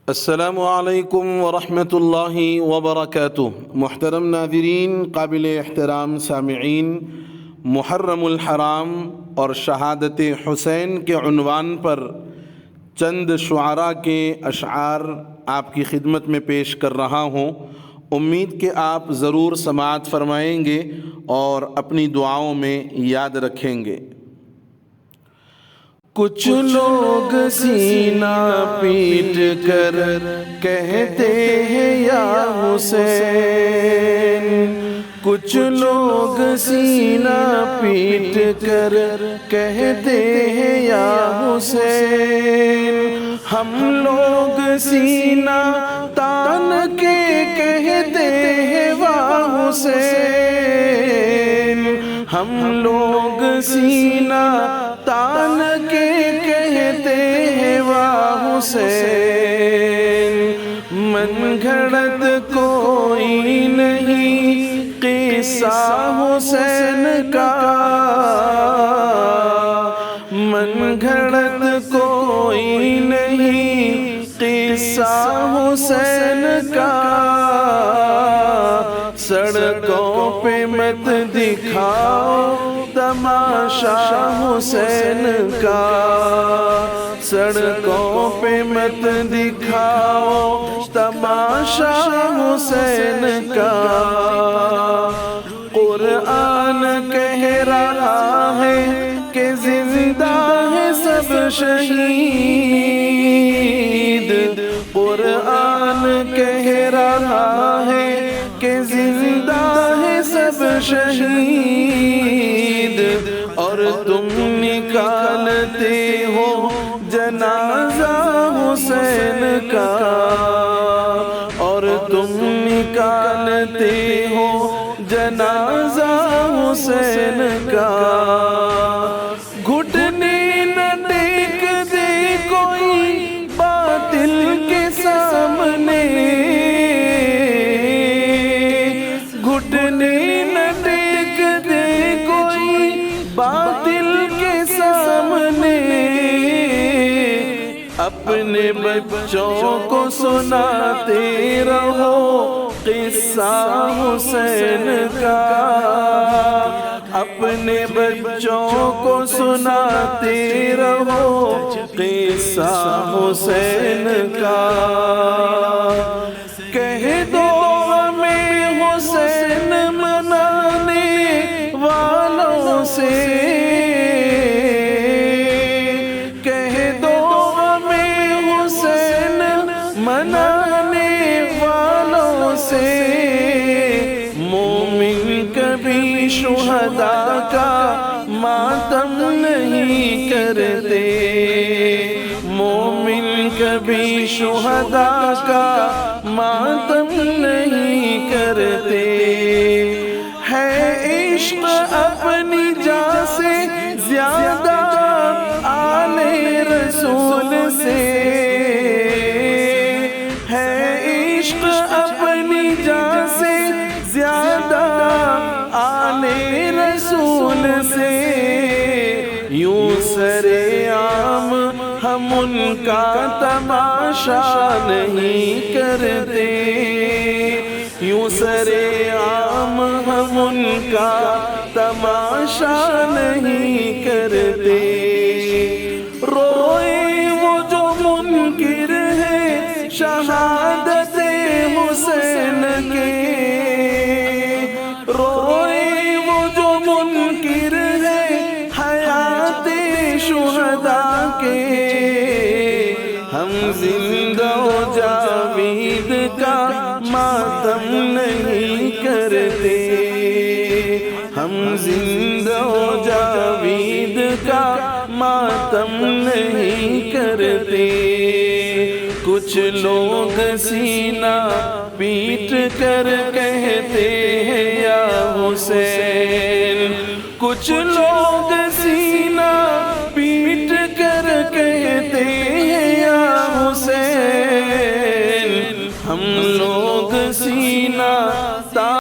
السلام علیکم ورحمۃ اللہ وبرکاتہ۔ محترم ناظرین، قابل احترام سامعین، محرم الحرام اور شہادت حسین کے عنوان پر چند شعراء کے اشعار آپ کی خدمت میں پیش کر رہا ہوں۔ امید کہ آپ ضرور سماعت فرمائیں گے اور اپنی دعاؤں میں یاد رکھیں گے۔ کچھ لوگ سینہ پیٹ کر کہتے ہیں یا حسین، کچھ لوگ سینہ پیٹ کر کہتے ہیں یا حسین، ہم لوگ سینہ تان کے کہتے ہیں واہ حسین، ہم لوگ سینہ تان کے کہتے ہیں واہ حسین، من گھڑت کوئی نہیں قصہ حسین کا، من گھڑت کوئی نہیں قصہ حسین کا، سڑکوں پہ مت دکھاؤ تماشا حسین کا، سڑکوں پہ مت دکھاؤ تماشا حسین کا، قرآن کہہ رہا ہے کہ زندہ ہے سب شہید، قرآن کہہ رہا ہے کہ زندہ ہے سب شہید، اور تم نکالتے ہو جنازہ حسین کا، اور تم نکالتے ہو جنازہ حسین کا، گھٹنے نہ ٹیک دے کوئی باطل کے سامنے، گھٹنے نہ ٹیک دے کوئی باطل کے سامنے، اپنے بچوں کو سناتے رہو قصہ حسین کا، اپنے بچوں کو سناتے رہو قصہ حسین کا، کہہ دو ہمیں حسین منانے والوں سے، کہہ دو ہمیں حسین منانے والوں سے، مومن کبھی شہداء کا ماتم نہیں کرتے، مومن کبھی شہداء کا ماتم نہیں کرتے، ہے عشق اپنی جان سے زیادہ آل رسول سے، ہے عشق اپنی جان سے زیادہ آل رسول سے، یوں سرے عام ہم ان کا تماشا نہیں کرتے، یوں سرے عام ہم ان کا تماشا نہیں کرتے، روئے وہ جو منکر ہے شہادت حسین کے، روئے وہ جو منکر ہے حیات شہداء کے، ہم زندہ و جاوید کا ماتم نہیں کرتے، ہم زندہ و جاوید کا ماتم نہیں کرتے، کچھ لوگ سینہ پیٹ کر کہتے